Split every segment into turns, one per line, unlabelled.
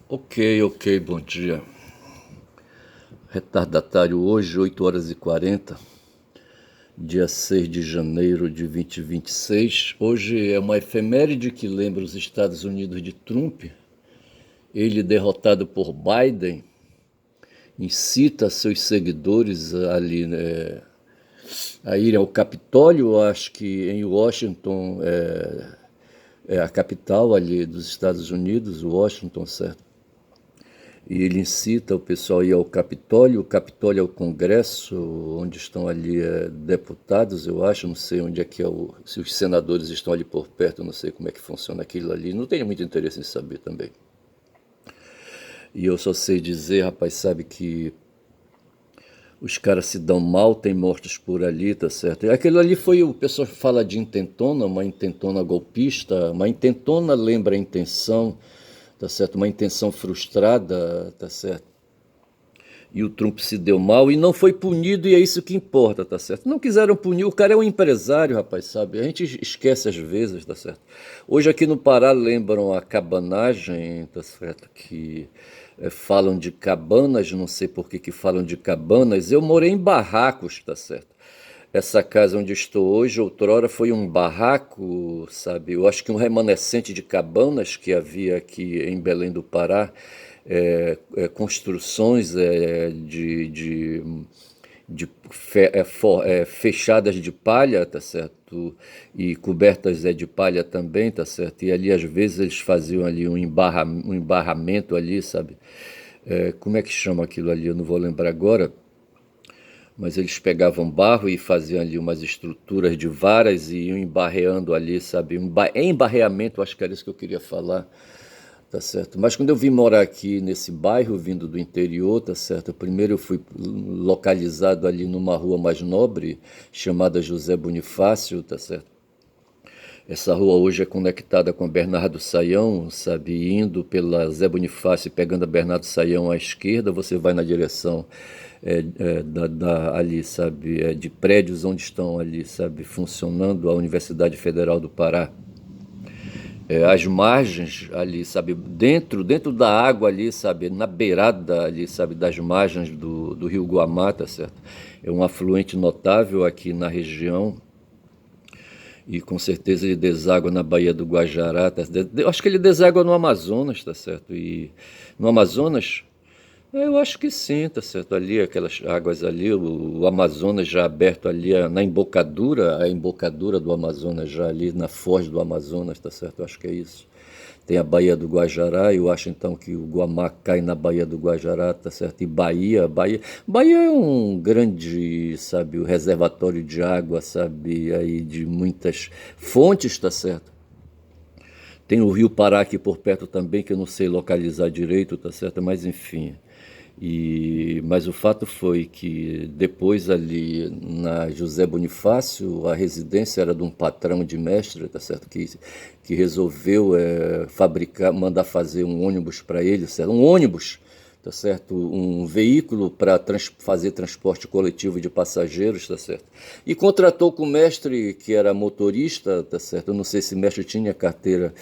Ok, bom dia. Retardatário hoje, 8h40, dia 6 de janeiro de 2026. Hoje é uma efeméride que lembra os Estados Unidos de Trump. Ele, derrotado por Biden, incita seus seguidores ali, né, a irem ao Capitólio. Acho que em Washington, é a capital ali dos Estados Unidos, Washington, certo? E ele incita o pessoal a ir ao Capitólio. O Capitólio é o Congresso, onde estão ali deputados, eu acho, não sei onde é que é se os senadores estão ali por perto, não sei como é que funciona aquilo ali, não tenho muito interesse em saber também. E eu só sei dizer, rapaz, sabe que os caras se dão mal, tem mortos por ali, tá certo? E aquilo ali foi, o pessoal fala de intentona, uma intentona golpista, uma intentona lembra a intenção, tá certo? Uma intenção frustrada, tá certo? E o Trump se deu mal e não foi punido, e é isso que importa, tá certo? Não quiseram punir, o cara é um empresário, rapaz, sabe? A gente esquece às vezes, tá certo? Hoje aqui no Pará lembram a cabanagem, tá certo? Que falam de cabanas, não sei por que falam de cabanas. Eu morei em barracos, tá certo? Essa casa onde estou hoje, outrora, foi um barraco, sabe? Eu acho que um remanescente de cabanas que havia aqui em Belém do Pará, construções fechadas de palha, tá certo? E cobertas de palha também, tá certo? E ali às vezes eles faziam ali um embarramento ali, sabe? Como é que chama aquilo ali? Eu não vou lembrar agora, mas eles pegavam barro e faziam ali umas estruturas de varas e iam embarreando ali, sabe? Embarreamento, acho que era isso que eu queria falar, tá certo? Mas quando eu vim morar aqui nesse bairro, vindo do interior, tá certo? Primeiro eu fui localizado ali numa rua mais nobre, chamada José Bonifácio, tá certo? Essa rua hoje é conectada com a Bernardo Saião, sabe? Indo pela Zé Bonifácio e pegando a Bernardo Saião à esquerda, você vai na direção ali, sabe? De prédios onde estão ali, sabe? Funcionando a Universidade Federal do Pará. As margens ali, sabe? Dentro da água ali, sabe? Na beirada ali, sabe? Das margens do Rio Guamá, tá certo? É um afluente notável aqui na região e com certeza ele deságua na Baía do Guajará, tá? Eu acho que ele deságua no Amazonas, tá certo? E no Amazonas, eu acho que sim, tá certo? Ali, aquelas águas ali, o Amazonas já aberto ali, na embocadura, a embocadura do Amazonas já ali, na foz do Amazonas, tá certo? Eu acho que é isso. Tem a Baía do Guajará, eu acho então que o Guamá cai na Baía do Guajará, tá certo? E Bahia é um grande, sabe, o reservatório de água, sabe, aí de muitas fontes, tá certo? Tem o Rio Pará aqui por perto também, que eu não sei localizar direito, tá certo? Mas enfim. Mas o fato foi que depois ali na José Bonifácio, a residência era de um patrão de mestre, tá certo? Que resolveu fabricar, mandar fazer um ônibus para ele, certo? Um ônibus, tá certo? Um veículo para fazer transporte coletivo de passageiros, tá certo? E contratou com o mestre que era motorista, tá certo? Eu não sei se o mestre tinha carteira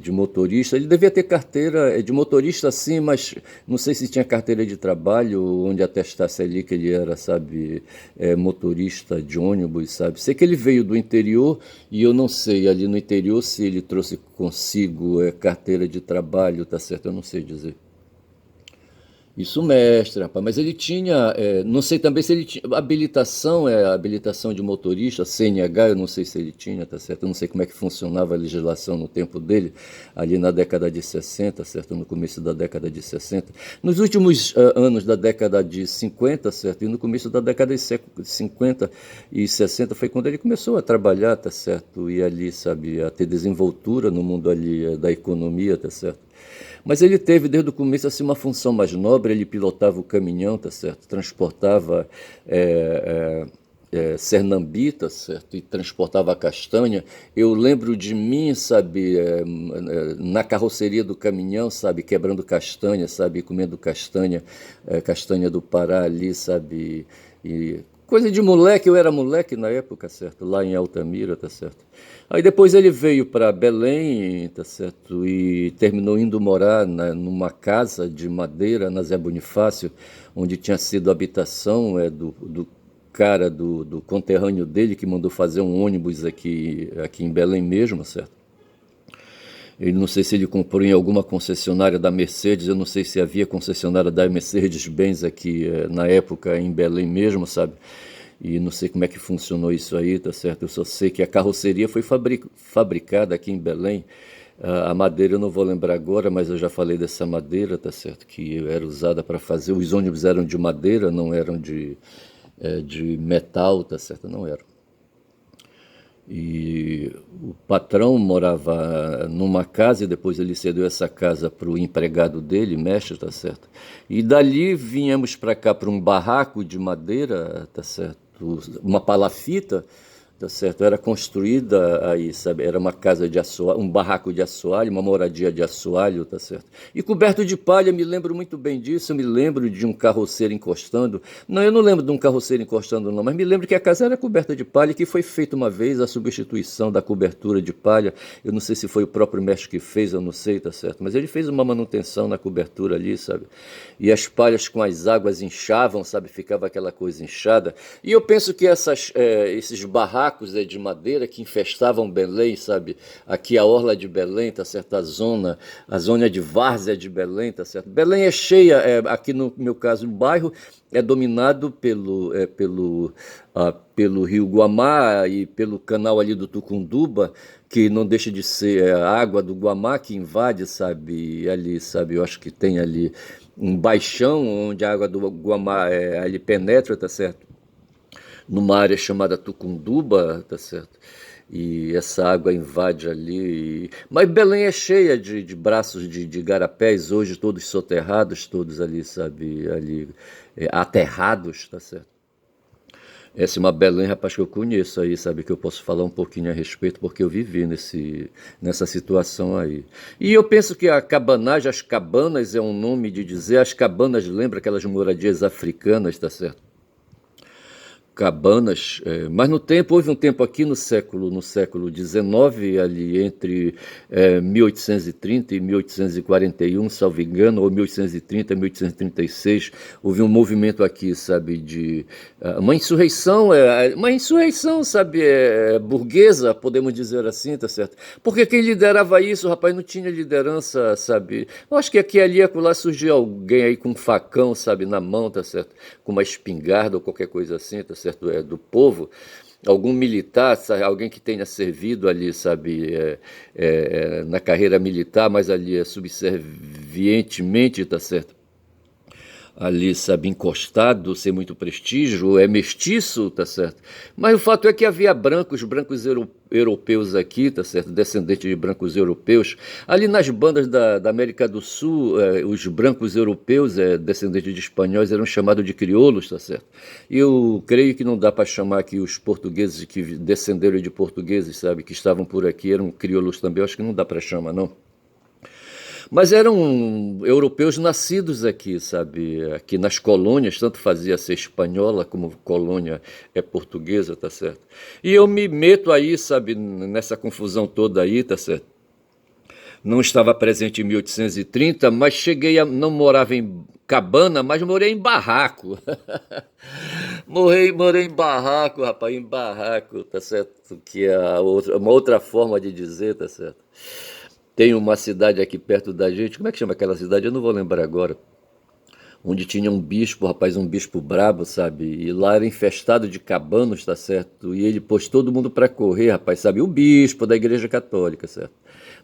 de motorista. Ele devia ter carteira de motorista, sim, mas não sei se tinha carteira de trabalho, onde atestasse ali que ele era, sabe, motorista de ônibus, sabe. Sei que ele veio do interior e eu não sei ali no interior se ele trouxe consigo carteira de trabalho, tá certo? Eu não sei dizer. Isso mestre, rapaz. Mas ele tinha, não sei também se ele tinha habilitação, habilitação de motorista, CNH, eu não sei se ele tinha, tá certo? Eu não sei como é que funcionava a legislação no tempo dele, ali na década de 60, certo? No começo da década de 60. Nos últimos anos da década de 50, certo? E no começo da década de 50 e 60 foi quando ele começou a trabalhar, tá certo? E ali, sabe, a ter desenvoltura no mundo ali da economia, tá certo? Mas ele teve desde o começo assim uma função mais nobre, ele pilotava o caminhão, tá certo? Transportava Cernambi, tá certo? E transportava a castanha. Eu lembro de mim, sabe, na carroceria do caminhão, sabe, quebrando castanha, sabe, comendo castanha, castanha do Pará ali, sabe, e coisa de moleque, eu era moleque na época, certo? Lá em Altamira, tá certo? Aí depois ele veio para Belém, tá certo? E terminou indo morar numa casa de madeira na Zé Bonifácio, onde tinha sido a habitação do cara do conterrâneo dele que mandou fazer um ônibus aqui em Belém mesmo, certo? Ele não sei se ele comprou em alguma concessionária da Mercedes, eu não sei se havia concessionária da Mercedes-Benz aqui na época em Belém mesmo, sabe? E não sei como é que funcionou isso aí, tá certo? Eu só sei que a carroceria foi fabricada aqui em Belém. A madeira eu não vou lembrar agora, mas eu já falei dessa madeira, tá certo? Que era usada para fazer. Os ônibus eram de madeira, não eram de metal, tá certo? Não eram. E o patrão morava numa casa e depois ele cedeu essa casa para o empregado dele, mestre, tá certo? E dali viemos para cá para um barraco de madeira, tá certo? Uma palafita, tá certo? Era construída aí, sabe? Era uma casa de assoalho, um barraco de assoalho, uma moradia de assoalho, tá certo? E coberto de palha, me lembro muito bem disso, eu me lembro de um carroceiro encostando. Não, eu não lembro de um carroceiro encostando não, mas me lembro que a casa era coberta de palha, que foi feita uma vez a substituição da cobertura de palha. Eu não sei se foi o próprio mestre que fez, eu não sei, tá certo? Mas ele fez uma manutenção na cobertura ali, sabe? E as palhas com as águas inchavam, sabe? Ficava aquela coisa inchada. E eu penso que esses barracos de madeira que infestavam Belém, sabe? Aqui a orla de Belém, tá certo? A zona de várzea de Belém, tá certo? Belém é cheia, aqui no meu caso, o bairro é dominado pelo rio Guamá e pelo canal ali do Tucunduba, que não deixa de ser a água do Guamá que invade, sabe? Ali, sabe? Eu acho que tem ali um baixão onde a água do Guamá ali penetra, tá certo? Numa área chamada Tucunduba, tá certo? E essa água invade ali. Mas Belém é cheia de braços de garapés, hoje todos soterrados, todos ali, sabe? Ali, aterrados, tá certo? Essa é uma Belém, rapaz, que eu conheço aí, sabe? Que eu posso falar um pouquinho a respeito, porque eu vivi nessa situação aí. E eu penso que a cabanagem, as cabanas é um nome de dizer, as cabanas lembra aquelas moradias africanas, tá certo? Cabanas, mas houve um tempo aqui no século XIX, ali entre 1830 e 1841, salvo engano, ou 1830 e 1836, houve um movimento aqui, sabe, de uma insurreição, sabe, burguesa, podemos dizer assim, tá certo? Porque quem liderava isso, rapaz, não tinha liderança, sabe? Eu acho que aqui ali e acolá surgiu alguém aí com um facão, sabe, na mão, tá certo? Com uma espingarda ou qualquer coisa assim, tá certo? Do povo, algum militar, sabe? Alguém que tenha servido ali, sabe, na carreira militar, mas ali subservientemente, tá certo? Ali, sabe, encostado, sem muito prestígio, é mestiço, tá certo? Mas o fato é que havia brancos europeus aqui, tá certo? Descendentes de brancos europeus. Ali nas bandas da América do Sul, os brancos europeus, descendentes de espanhóis, eram chamados de crioulos, tá certo? E eu creio que não dá para chamar que os portugueses que descenderam de portugueses, sabe, que estavam por aqui, eram crioulos também. Eu acho que não dá para chamar, não. Mas eram europeus nascidos aqui, sabe? Aqui nas colônias, tanto fazia ser espanhola como colônia é portuguesa, tá certo? E eu me meto aí, sabe, nessa confusão toda aí, tá certo? Não estava presente em 1830, mas não morava em cabana, mas morei em barraco. Morei em barraco, rapaz, em barraco, tá certo? Que é uma outra forma de dizer, tá certo? Tem uma cidade aqui perto da gente, como é que chama aquela cidade? Eu não vou lembrar agora. Onde tinha um bispo, rapaz, um bispo brabo, sabe? E lá era infestado de cabanos, tá certo? E ele pôs todo mundo para correr, rapaz, sabe? O bispo da Igreja Católica, certo?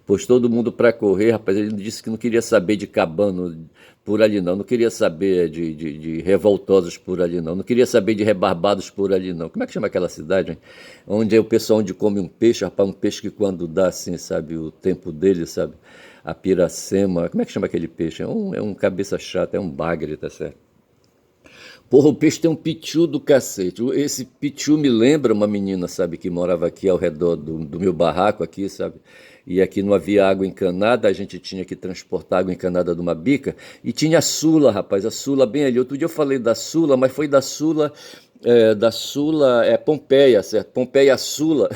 Pôs todo mundo para correr, rapaz. Ele disse que não queria saber de cabano por ali, não. Não queria saber de revoltosos por ali, não. Não queria saber de rebarbados por ali, não. Como é que chama aquela cidade, hein? Onde é o pessoal onde come um peixe, rapaz, um peixe que quando dá assim, sabe, o tempo dele, sabe? A piracema, como é que chama aquele peixe? É um cabeça chata, é um bagre, tá certo? Porra, o peixe tem um pitiu do cacete. Esse pitiu me lembra uma menina, sabe, que morava aqui ao redor do meu barraco aqui, sabe? E aqui não havia água encanada, a gente tinha que transportar água encanada de uma bica. E tinha a Sula, rapaz, a Sula bem ali. Outro dia eu falei da Sula, mas foi da Sula Da Sula, Pompeia, certo? Pompeia Sula.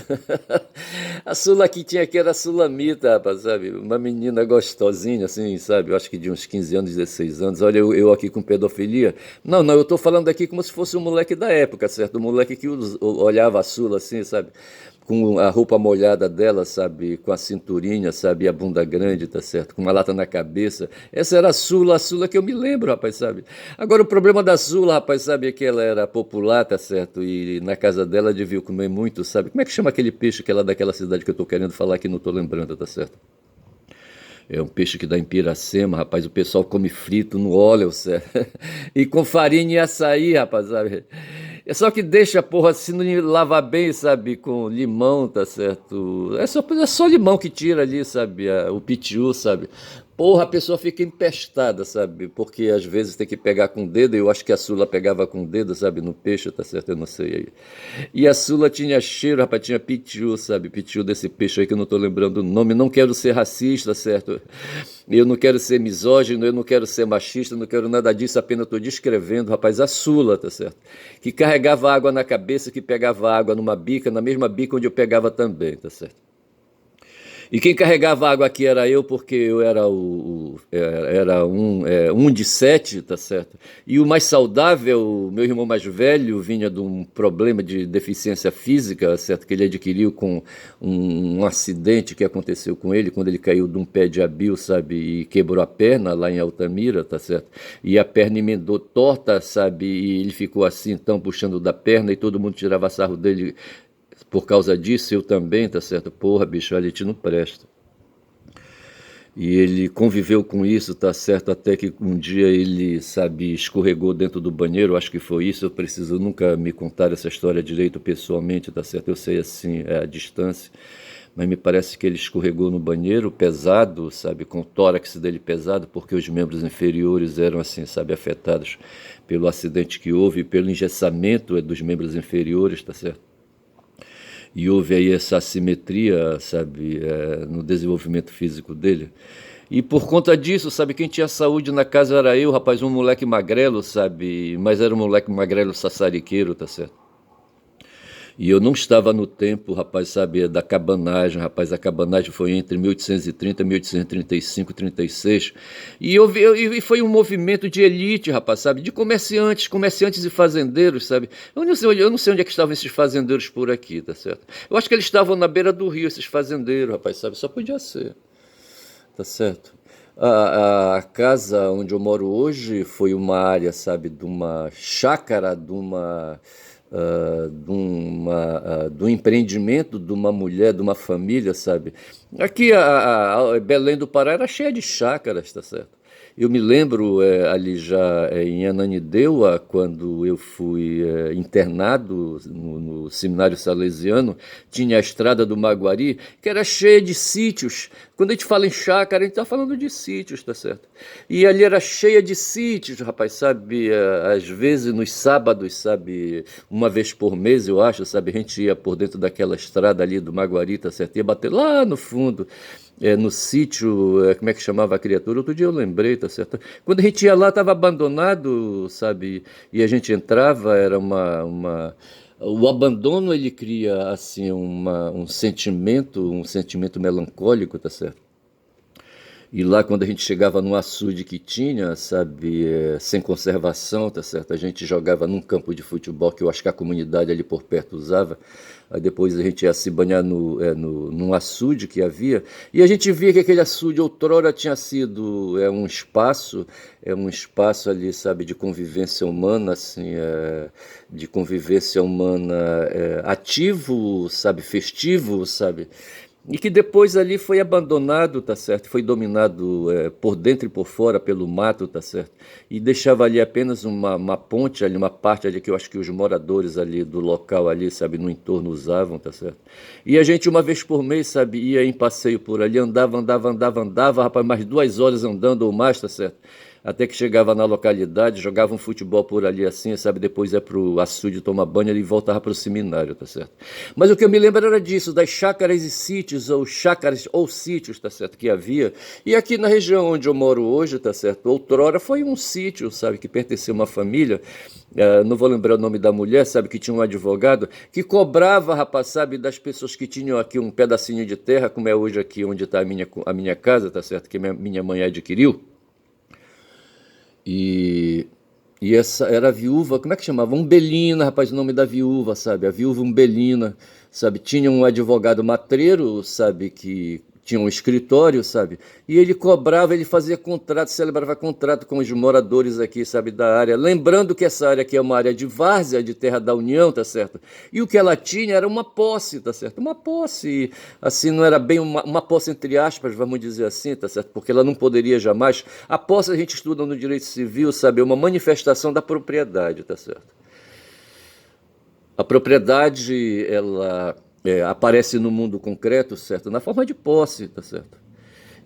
A Sula que tinha aqui era a Sulamita, rapaz, sabe? Uma menina gostosinha, assim, sabe? Eu acho que de uns 15 anos, 16 anos. Olha, eu aqui com pedofilia. Não, não, eu tô falando aqui como se fosse um moleque da época, certo? Um moleque que olhava a Sula assim, sabe? Com a roupa molhada dela, sabe? Com a cinturinha, sabe? E a bunda grande, tá certo? Com uma lata na cabeça. Essa era a Sula que eu me lembro, rapaz, sabe? Agora, o problema da Sula, rapaz, sabe? É que ela era popular, tá certo? E na casa dela devia comer muito, sabe? Como é que chama aquele peixe que é lá daquela cidade que eu tô querendo falar que não tô lembrando, tá certo? É um peixe que dá em Piracema, rapaz. O pessoal come frito no óleo, certo? E com farinha e açaí, rapaz, sabe? É só que deixa, porra, se não lavar bem, sabe? Com limão, tá certo? É só limão que tira ali, sabe? O pitiu, sabe? Porra, a pessoa fica empestada, sabe? Porque às vezes tem que pegar com o dedo. Eu acho que a Sula pegava com o dedo, sabe? No peixe, tá certo? Eu não sei aí. E a Sula tinha cheiro, rapaz, tinha pitiu, sabe? Pitiu desse peixe aí que eu não tô lembrando o nome. Não quero ser racista, certo? Eu não quero ser misógino, eu não quero ser machista, não quero nada disso, apenas estou descrevendo, rapaz, a Sula, tá certo? Que carregava água na cabeça, que pegava água numa bica, na mesma bica onde eu pegava também, tá certo? E quem carregava água aqui era eu, porque eu era um de sete, tá certo? E o mais saudável, meu irmão mais velho, vinha de um problema de deficiência física, certo? Que ele adquiriu com um acidente que aconteceu com ele, quando ele caiu de um pé de abil, sabe? E quebrou a perna lá em Altamira, tá certo? E a perna emendou torta, sabe? E ele ficou assim, então, puxando da perna, e todo mundo tirava sarro dele por causa disso, eu também, tá certo? Porra, bicho, a gente não presta. E ele conviveu com isso, tá certo? Até que um dia ele, sabe, escorregou dentro do banheiro, acho que foi isso. Eu preciso nunca me contar essa história direito pessoalmente, tá certo? Eu sei assim, a distância. Mas me parece que ele escorregou no banheiro pesado, sabe, com o tórax dele pesado, porque os membros inferiores eram assim, sabe, afetados pelo acidente que houve, pelo engessamento dos membros inferiores, tá certo? E houve aí essa assimetria, sabe, no desenvolvimento físico dele. E por conta disso, sabe, quem tinha saúde na casa era eu, rapaz, um moleque magrelo, sabe, mas era um moleque magrelo sassariqueiro, tá certo? E eu não estava no tempo, rapaz, sabe, da cabanagem, rapaz, a cabanagem foi entre 1830 e 1835, 36, e foi um movimento de elite, rapaz, sabe, de comerciantes e fazendeiros, sabe, eu não sei onde é que estavam esses fazendeiros por aqui, tá certo? Eu acho que eles estavam na beira do rio, esses fazendeiros, rapaz, sabe, só podia ser, tá certo? A casa onde eu moro hoje foi uma área, sabe, de uma chácara, de um empreendimento de uma mulher, de uma família, sabe? Aqui a Belém do Pará era cheia de chácaras, tá certo? Eu me lembro ali já em Ananindeua, quando eu fui internado no seminário salesiano, tinha a estrada do Maguari, que era cheia de sítios. Quando a gente fala em chácara, a gente está falando de sítios, tá certo? E ali era cheia de sítios, rapaz, sabe? Às vezes nos sábados, sabe? Uma vez por mês, eu acho, sabe? A gente ia por dentro daquela estrada ali do Maguari, tá certo? Ia bater lá no fundo, no sítio, como é que chamava a criatura? Outro dia eu lembrei, tá certo? Quando a gente ia lá, estava abandonado, sabe? E a gente entrava, era o abandono ele cria assim um sentimento melancólico, tá certo? E lá, quando a gente chegava no açude que tinha, sabe, sem conservação, tá certo? A gente jogava num campo de futebol que eu acho que a comunidade ali por perto usava. Aí depois a gente ia se banhar num açude que havia. E a gente via que aquele açude outrora tinha sido um espaço ali, sabe, de convivência humana, assim, de convivência humana ativo, sabe, festivo, sabe? E que depois ali foi abandonado, tá certo? Foi dominado por dentro e por fora pelo mato, tá certo? E deixava ali apenas uma ponte ali, uma parte ali que eu acho que os moradores ali do local ali, sabe, no entorno usavam, tá certo? E a gente uma vez por mês, sabe, ia em passeio por ali, andava, rapaz, mais 2 horas andando ou mais, tá certo? até que chegava na localidade, jogava um futebol por ali assim, sabe? Depois ia pro açude tomar banho e voltava pro seminário, tá certo? Mas o que eu me lembro era disso, das chácaras ou sítios, tá certo? Que havia. E aqui na região onde eu moro hoje, tá certo? Outrora foi um sítio, sabe? Que pertencia a uma família. Não vou lembrar o nome da mulher, sabe, que tinha um advogado que cobrava, rapaz, sabe, das pessoas que tinham aqui um pedacinho de terra, como é hoje aqui onde está a minha casa, tá certo, que minha mãe adquiriu, e, e essa era a viúva, como é que chamava? Umbelina, rapaz, o nome da viúva, sabe, a viúva Umbelina, sabe, tinha um advogado matreiro, sabe, que tinha um escritório, sabe? E ele cobrava, ele fazia contrato, celebrava contrato com os moradores aqui, sabe, da área. Lembrando que essa área aqui é uma área de várzea, de terra da União, tá certo? E o que ela tinha era uma posse, tá certo? Uma posse, assim, não era bem uma posse entre aspas, vamos dizer assim, tá certo? Porque ela não poderia jamais. A posse a gente estuda no direito civil, sabe? É uma manifestação da propriedade, tá certo? A propriedade, ela aparece no mundo concreto, certo? Na forma de posse, tá certo?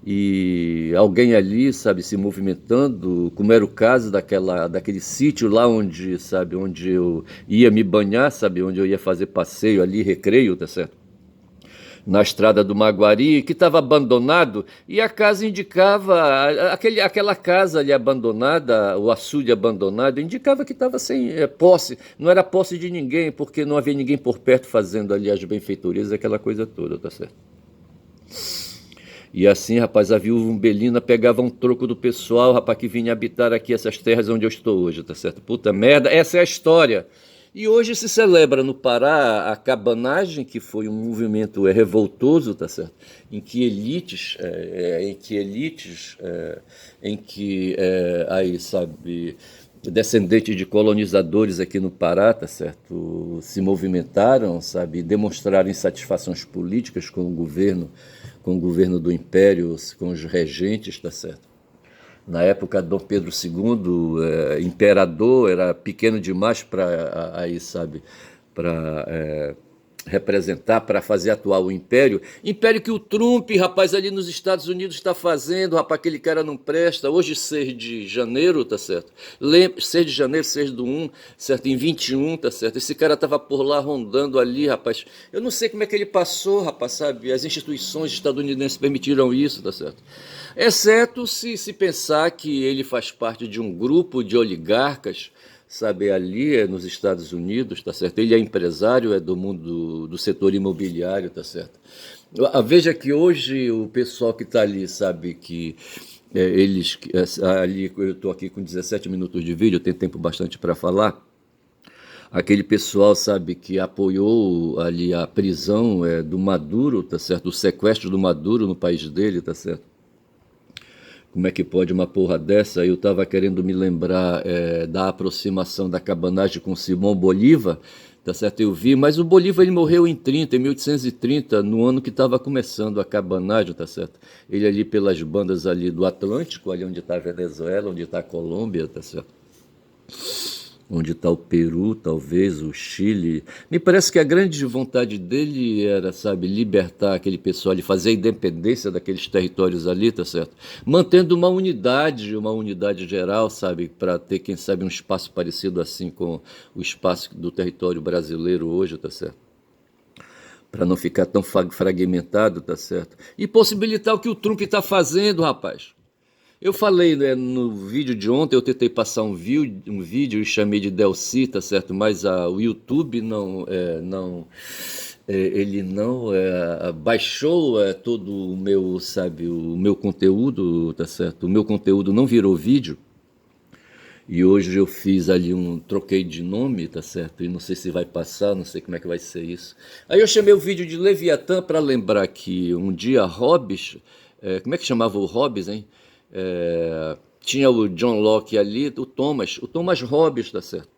E alguém ali, sabe, se movimentando, como era o caso daquele sítio lá onde, sabe, onde eu ia me banhar, sabe, onde eu ia fazer passeio ali, recreio, tá certo? Na estrada do Maguari, que estava abandonado, e a casa indicava, aquela casa ali abandonada, o açude abandonado, indicava que estava sem posse, não era posse de ninguém, porque não havia ninguém por perto fazendo ali as benfeitorias, aquela coisa toda, tá certo? E assim, rapaz, a viúva Umbelina pegava um troco do pessoal, rapaz, que vinha habitar aqui essas terras onde eu estou hoje, tá certo? Puta merda, essa é a história. E hoje se celebra no Pará a cabanagem, que foi um movimento revoltoso, tá certo? Em que aí, sabe, descendentes de colonizadores aqui no Pará, tá certo? Se movimentaram, sabe, demonstraram insatisfações políticas com o governo do Império, com os regentes, tá certo? Na época, Dom Pedro II, imperador, era pequeno demais para aí, sabe, para representar, para fazer atuar o império. Império que o Trump, rapaz, ali nos Estados Unidos está fazendo, rapaz, aquele cara não presta. Hoje, 6 de janeiro, tá certo? 6 de janeiro, 6 do 1, certo? Em 21, tá certo? Esse cara estava por lá rondando ali, rapaz. Eu não sei como é que ele passou, rapaz, sabe? As instituições estadunidenses permitiram isso, tá certo? Exceto se pensar que ele faz parte de um grupo de oligarcas, sabe, ali nos Estados Unidos, tá certo? Ele é empresário, é do mundo do setor imobiliário, tá certo? Veja que hoje o pessoal que está ali, sabe, que ali, eu estou aqui com 17 minutos de vídeo, eu tenho tempo bastante para falar. Aquele pessoal, sabe, que apoiou ali a prisão do Maduro, tá certo? O sequestro do Maduro no país dele, tá certo? Como é que pode uma porra dessa? Eu estava querendo me lembrar da aproximação da cabanagem com Simão Bolívar, tá certo? Eu vi, mas o Bolívar ele morreu em 1830, no ano que estava começando a cabanagem, tá certo? Ele ali pelas bandas ali do Atlântico, ali onde está a Venezuela, onde está a Colômbia, tá certo? Onde está o Peru, talvez, o Chile. Me parece que a grande vontade dele era, sabe, libertar aquele pessoal ali, fazer a independência daqueles territórios ali, tá certo? Mantendo uma unidade geral, sabe, para ter, quem sabe, um espaço parecido assim com o espaço do território brasileiro hoje, tá certo? Para não ficar tão fragmentado, tá certo? E possibilitar o que o Trump está fazendo, rapaz. Eu falei, né, no vídeo de ontem, eu tentei passar um vídeo e chamei de Delci, tá certo? Mas o YouTube ele não baixou todo o meu, sabe, o meu conteúdo, tá certo? O meu conteúdo não virou vídeo. E hoje eu fiz ali troquei de nome, tá certo? E não sei se vai passar, não sei como é que vai ser isso. Aí eu chamei o vídeo de Leviatã para lembrar que um dia Hobbes, como é que chamava o Hobbes, hein? Tinha o John Locke ali, o Thomas Hobbes, tá certo?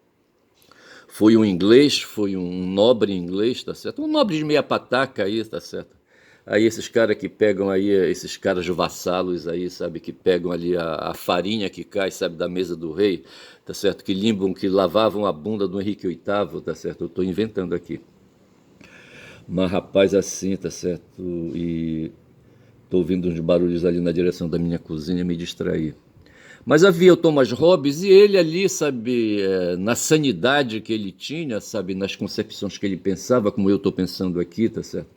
Foi um inglês, foi um nobre inglês, tá certo? Um nobre de meia pataca aí, tá certo? Aí esses caras que pegam aí, esses caras vassalos aí, sabe, que pegam ali a farinha que cai, sabe, da mesa do rei, tá certo? Que lavavam a bunda do Henrique VIII, tá certo? Eu tô inventando aqui. Mas rapaz assim, tá certo? E tô ouvindo uns barulhos ali na direção da minha cozinha, me distraí. Mas havia o Thomas Hobbes e ele ali, sabe, na sanidade que ele tinha, sabe, nas concepções que ele pensava, como eu estou pensando aqui, tá certo?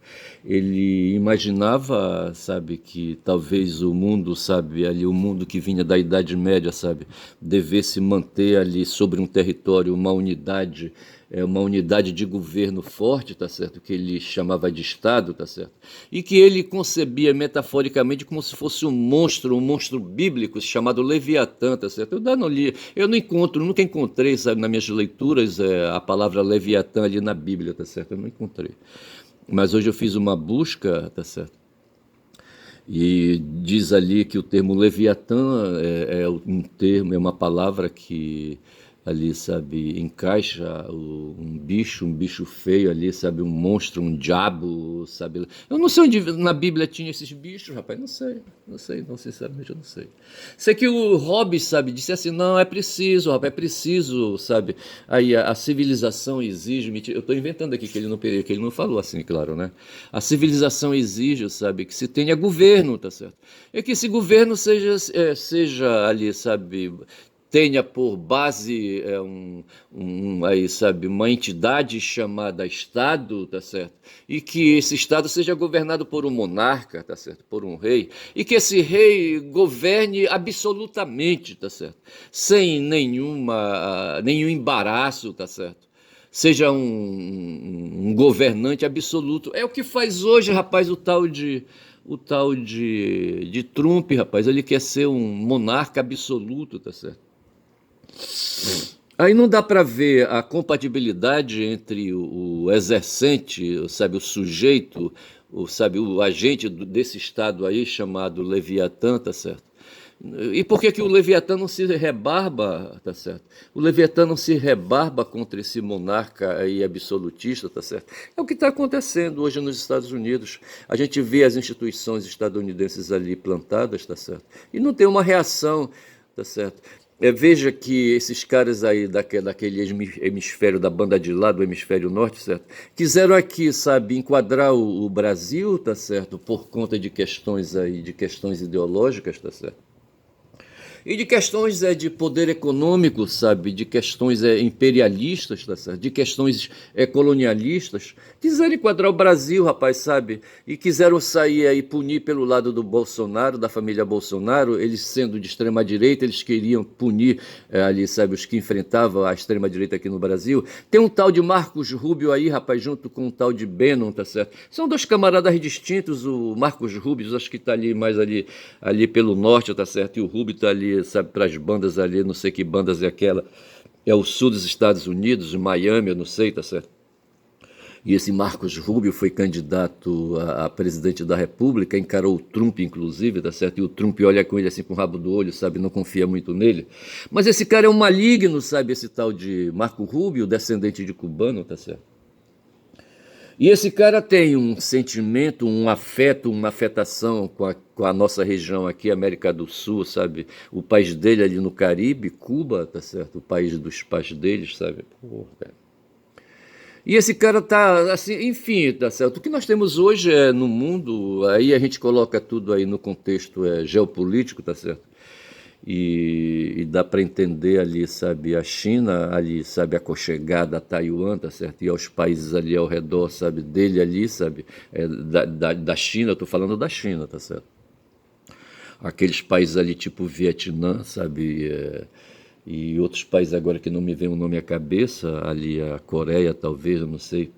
Ele imaginava, sabe, que talvez o mundo, sabe, ali o mundo que vinha da Idade Média, sabe, devesse manter ali sobre um território uma unidade de governo forte, tá certo? Que ele chamava de Estado, tá certo? E que ele concebia metaforicamente como se fosse um monstro bíblico chamado Leviatã, tá certo? Eu não encontro, nunca encontrei, sabe, nas minhas leituras a palavra Leviatã ali na Bíblia, tá certo? Eu não encontrei. Mas hoje eu fiz uma busca, tá certo? E diz ali que o termo Leviatã é um termo, é uma palavra que ali, sabe, encaixa um bicho feio ali, sabe, um monstro, um diabo, sabe. Eu não sei onde na Bíblia tinha esses bichos, rapaz, não, sinceramente eu não sei. Sei que o Hobbes, sabe, disse assim, não, é preciso, rapaz, é preciso, sabe, aí a civilização exige, eu estou inventando aqui que ele não falou assim, claro, né, a civilização exige, sabe, que se tenha governo, tá certo, e que esse governo seja ali, sabe, tenha por base aí, sabe, uma entidade chamada Estado, tá certo? E que esse Estado seja governado por um monarca, tá certo? Por um rei, e que esse rei governe absolutamente, tá certo? Sem nenhum embaraço, tá certo? Seja um governante absoluto. É o que faz hoje, rapaz, o tal de Trump, rapaz. Ele quer ser um monarca absoluto, tá certo? Aí não dá para ver a compatibilidade entre o exercente, sabe, o sujeito, sabe, o agente desse estado aí chamado Leviatã, tá certo? E por que que o Leviatã não se rebarba, tá certo? O Leviatã não se rebarba contra esse monarca aí absolutista, tá certo? É o que está acontecendo hoje nos Estados Unidos. A gente vê as instituições estadunidenses ali plantadas, tá certo? E não tem uma reação, tá certo? Veja que esses caras aí daquele hemisfério da banda de lá, do hemisfério norte, certo? Quiseram aqui, sabe, enquadrar o Brasil, tá certo? Por conta de questões aí, de questões ideológicas, tá certo? E de questões de poder econômico, sabe? De questões imperialistas, tá certo? De questões colonialistas. Quiseram enquadrar o Brasil, rapaz, sabe? E quiseram sair aí, punir pelo lado do Bolsonaro, da família Bolsonaro. Eles sendo de extrema-direita, eles queriam punir ali, sabe? Os que enfrentavam a extrema-direita aqui no Brasil. Tem um tal de Marcos Rubio aí, rapaz, junto com um tal de Bannon, tá certo? São dois camaradas distintos. O Marcos Rubio, acho que está ali mais ali pelo norte, tá certo? E o Rubio está ali, sabe, para as bandas ali, não sei que bandas é aquela. É o sul dos Estados Unidos, Miami, eu não sei, tá certo? E esse Marcos Rubio foi candidato a presidente da República, encarou o Trump, inclusive, tá certo? E o Trump olha com ele assim com o rabo do olho, sabe? Não confia muito nele. Mas esse cara é um maligno, sabe? Esse tal de Marco Rubio, descendente de cubano, tá certo? E esse cara tem um sentimento, um afeto, uma afetação com a nossa região aqui, América do Sul, sabe? O país dele ali no Caribe, Cuba, tá certo? O país dos pais deles, sabe? Porra, cara. E esse cara tá, assim, enfim, tá certo? O que nós temos hoje no mundo, aí a gente coloca tudo aí no contexto geopolítico, tá certo? E dá para entender ali, sabe, a China ali, sabe, aconchegada a Taiwan, tá certo? E aos países ali ao redor, sabe, dele ali, sabe, da China, eu tô falando da China, tá certo? Aqueles países ali tipo Vietnã, sabe, e outros países agora que não me vem o nome à cabeça, ali a Coreia talvez, eu não sei.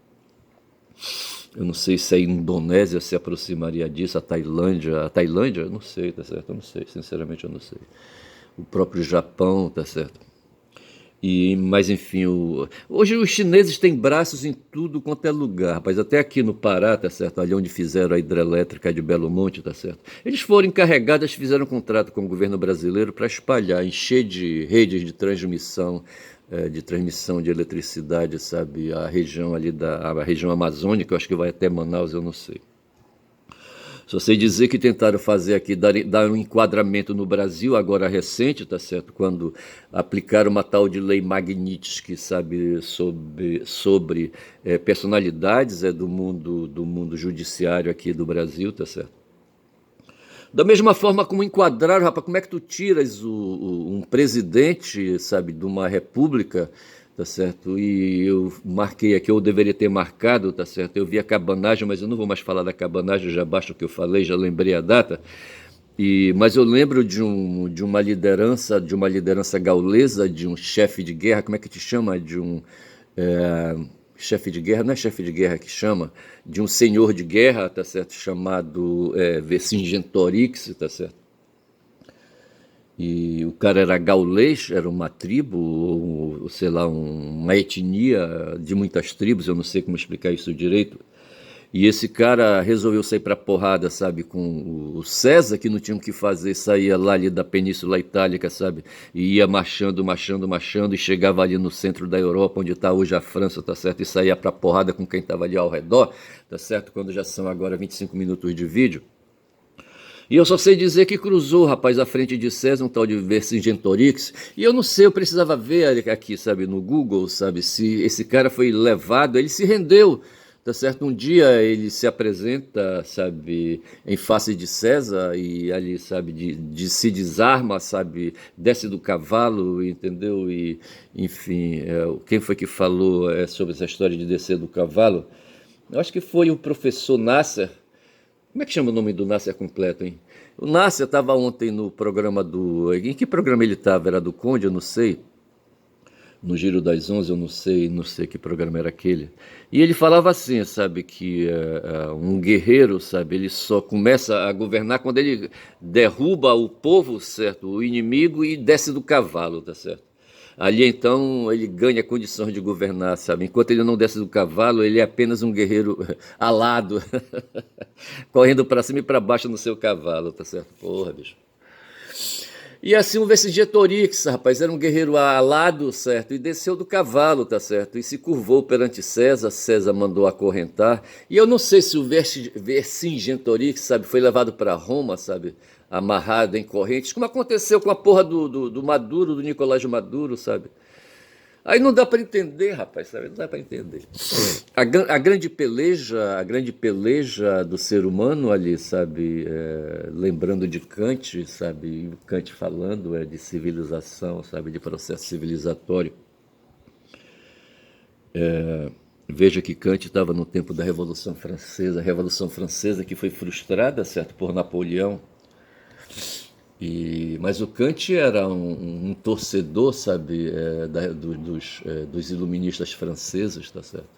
Eu não sei se a Indonésia se aproximaria disso, a Tailândia, eu não sei, tá certo? Eu não sei, sinceramente eu não sei. O próprio Japão, tá certo? Mas enfim, hoje os chineses têm braços em tudo quanto é lugar, rapaz. Até aqui no Pará, tá certo? Ali onde fizeram a hidrelétrica de Belo Monte, tá certo? Eles foram encarregados, fizeram um contrato com o governo brasileiro para espalhar, encher de redes de transmissão de eletricidade, sabe? A região ali a região amazônica, eu acho que vai até Manaus, eu não sei. Só sei dizer que tentaram fazer aqui, dar um enquadramento no Brasil, agora recente, tá certo? Quando aplicaram uma tal de lei Magnitsky, sabe, sobre personalidades do mundo judiciário aqui do Brasil, tá certo? Da mesma forma como enquadraram, rapaz, como é que tu tiras um presidente, sabe, de uma república, tá certo? E eu marquei aqui, eu deveria ter marcado, tá certo? Eu vi a cabanagem, mas eu não vou mais falar da cabanagem, já basta o que eu falei, já lembrei a data. Mas eu lembro de uma liderança gaulesa, de um chefe de guerra, como é que te chama? É, chefe de guerra, não é chefe de guerra que chama, de um senhor de guerra, tá certo? Chamado Vercingetorix, tá certo? E o cara era gaulês, era uma tribo, ou sei lá, uma etnia de muitas tribos, eu não sei como explicar isso direito. E esse cara resolveu sair pra porrada, sabe, com o César, que não tinha o que fazer, saía lá ali da Península Itálica, sabe, e ia marchando, marchando, marchando, e chegava ali no centro da Europa, onde está hoje a França, tá certo, e saía pra porrada com quem estava ali ao redor, tá certo, quando já são agora 25 minutos de vídeo. E eu só sei dizer que cruzou, rapaz, à frente de César, um tal de Vercingetorix. E eu não sei, eu precisava ver aqui, sabe, no Google, sabe, se esse cara foi levado, ele se rendeu, tá certo? Um dia ele se apresenta, sabe, em face de César e ali, sabe, se desarma, sabe, desce do cavalo, entendeu? E, enfim, quem foi que falou sobre essa história de descer do cavalo? Eu acho que foi o professor Nasser. Como é que chama o nome do Nasser completo, hein? O Nasser estava ontem no programa do. Em que programa ele estava? Era do Conde? Eu não sei. No Giro das 11, eu não sei que programa era aquele. E ele falava assim, sabe, que um guerreiro, sabe, ele só começa a governar quando ele derruba o povo, certo, o inimigo e desce do cavalo, tá certo? Ali então ele ganha condições de governar, sabe? Enquanto ele não desce do cavalo, ele é apenas um guerreiro alado, correndo para cima e para baixo no seu cavalo, tá certo? Porra, bicho. E assim o Vercingetorix, rapaz, era um guerreiro alado, certo? E desceu do cavalo, tá certo? E se curvou perante César, César mandou acorrentar. E eu não sei se o Vercingetorix, sabe, foi levado para Roma, sabe? Amarrado em correntes, como aconteceu com a porra do Maduro, do Nicolás Maduro, sabe? Aí não dá para entender, rapaz, sabe? Não dá para entender. A grande peleja do ser humano ali, sabe? Lembrando de Kant, sabe? E o Kant falando de civilização, sabe? De processo civilizatório. Veja que Kant estava no tempo da Revolução Francesa, a Revolução Francesa que foi frustrada, certo? Por Napoleão. Mas o Kant era um torcedor, sabe, dos iluministas franceses, tá certo?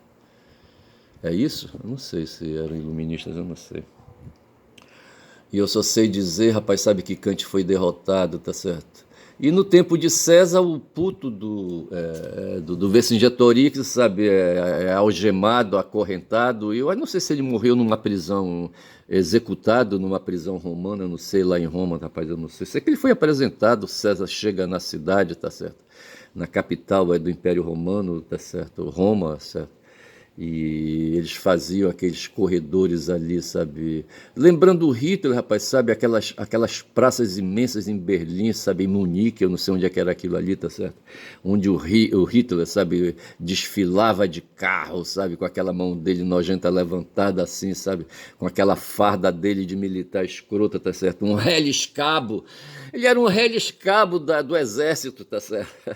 É isso? Eu não sei se eram iluministas, eu não sei. E eu só sei dizer, rapaz, sabe que Kant foi derrotado, tá certo? E no tempo de César, o puto do Vercingetorix, sabe, é algemado, acorrentado. E eu não sei se ele morreu numa prisão, executado numa prisão romana, eu não sei, lá em Roma, rapaz, eu não sei. Sei que ele foi apresentado, César chega na cidade, tá certo? Na capital do Império Romano, tá certo? Roma, certo? E eles faziam aqueles corredores ali, sabe? Lembrando o Hitler, rapaz, sabe? Aquelas praças imensas em Berlim, sabe? Em Munique, eu não sei onde é que era aquilo ali, tá certo? Onde o Hitler, sabe? Desfilava de carro, sabe? Com aquela mão dele nojenta levantada assim, sabe? Com aquela farda dele de militar escrota, tá certo? Um Helles Cabo. Ele era um Helles Cabo do exército, tá certo?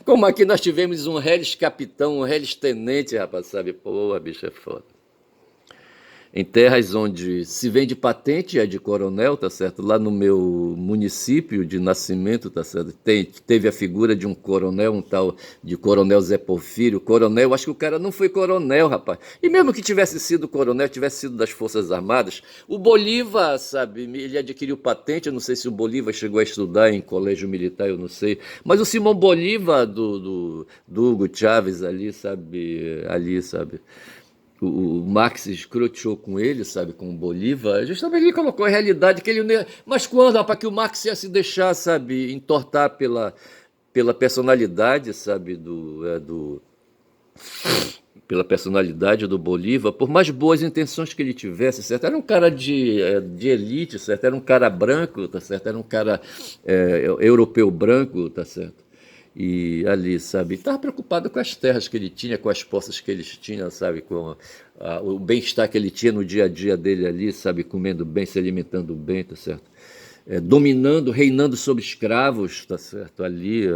Como aqui nós tivemos um Helles Capitão, um Helles Tenente, rapaz, sabe? Porra, bicho, é foda. Em terras onde se vende patente, é de coronel, tá certo? Lá no meu município de nascimento, tá certo? Teve a figura de um coronel, um tal de coronel Zé Porfírio. Coronel, acho que o cara não foi coronel, rapaz. E mesmo que tivesse sido coronel, tivesse sido das Forças Armadas, o Bolívar, sabe? Ele adquiriu patente, eu não sei se o Bolívar chegou a estudar em colégio militar, eu não sei. Mas o Simão Bolívar do Hugo Chávez ali, sabe? Ali, sabe? O Marx escroteou com ele, sabe, com o Bolívar, justamente ele colocou a realidade que ele... Mas quando, rapaz, que o Marx ia se deixar, sabe, entortar pela personalidade, sabe, pela personalidade do Bolívar, por mais boas intenções que ele tivesse, certo? Era um cara de elite, certo? Era um cara branco, tá certo? Era um cara europeu branco, tá certo? E ali, sabe, estava preocupado com as terras que ele tinha, com as posses que eles tinham, sabe, com o bem-estar que ele tinha no dia a dia dele ali, sabe, comendo bem, se alimentando bem, tá certo? dominando, reinando sobre escravos, tá certo? Ali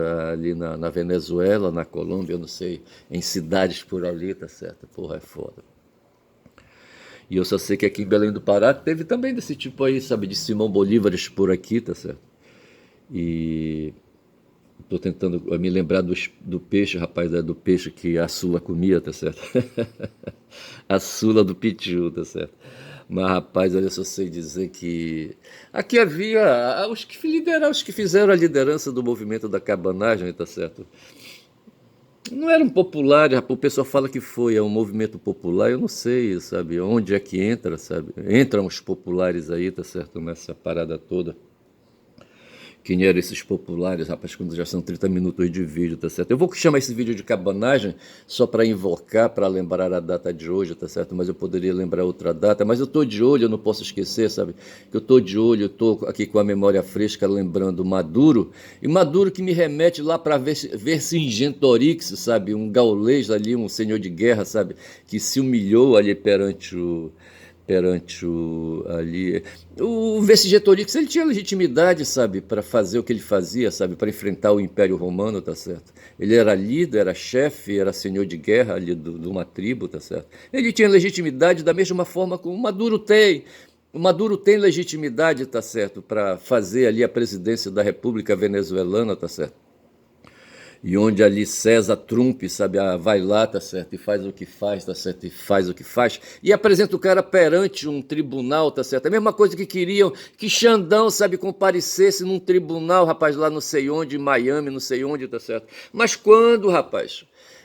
na Venezuela, na Colômbia, eu não sei, em cidades por ali, tá certo? Porra, é foda. E eu só sei que aqui em Belém do Pará teve também desse tipo aí, sabe, de Simão Bolívares por aqui, tá certo? E tô tentando me lembrar do peixe, rapaz, do peixe que a Sula comia, tá certo? A Sula do Pitiu, tá certo? Mas, rapaz, olha, só sei dizer que aqui havia os que fizeram a liderança do movimento da cabanagem, tá certo? Não eram populares, rapaz, o pessoal fala que é um movimento popular, eu não sei, sabe, onde é que entra, sabe? Entram os populares aí, tá certo, nessa parada toda. Quem eram esses populares, rapaz, quando já são 30 minutos de vídeo, tá certo? Eu vou chamar esse vídeo de cabanagem só para invocar, para lembrar a data de hoje, tá certo? Mas eu poderia lembrar outra data, mas eu tô de olho, eu não posso esquecer, sabe? Que eu tô de olho, eu tô aqui com a memória fresca lembrando Maduro, e Maduro que me remete lá para Vercingetorix, sabe? Um gaulês ali, um senhor de guerra, sabe? Que se humilhou ali perante ali. O Vercingetorix, ele tinha legitimidade, sabe, para fazer o que ele fazia, sabe, para enfrentar o Império Romano, tá certo? Ele era líder, era chefe, era senhor de guerra ali de uma tribo, tá certo? Ele tinha legitimidade da mesma forma como o Maduro tem. O Maduro tem legitimidade, tá certo, para fazer ali a presidência da República Venezuelana, tá certo? E onde ali César Trump, sabe, vai lá, tá certo, e faz o que faz, tá certo, e faz o que faz, e apresenta o cara perante um tribunal, tá certo, a mesma coisa que queriam que Xandão, sabe, comparecesse num tribunal, rapaz, lá não sei onde, em Miami, não sei onde, tá certo, mas quando, rapaz?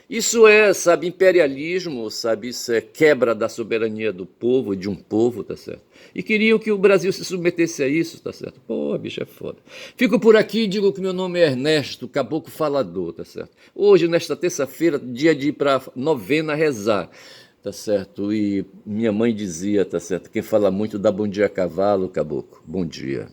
Isso é, sabe, imperialismo, sabe, isso é quebra da soberania do povo, de um povo, tá certo? E queriam que o Brasil se submetesse a isso, tá certo? Pô, bicho, é foda. Fico por aqui e digo que meu nome é Ernesto, caboclo falador, tá certo? Hoje, nesta terça-feira, dia de ir pra novena rezar, tá certo? E minha mãe dizia, tá certo? Quem fala muito dá bom dia a cavalo, caboclo. Bom dia.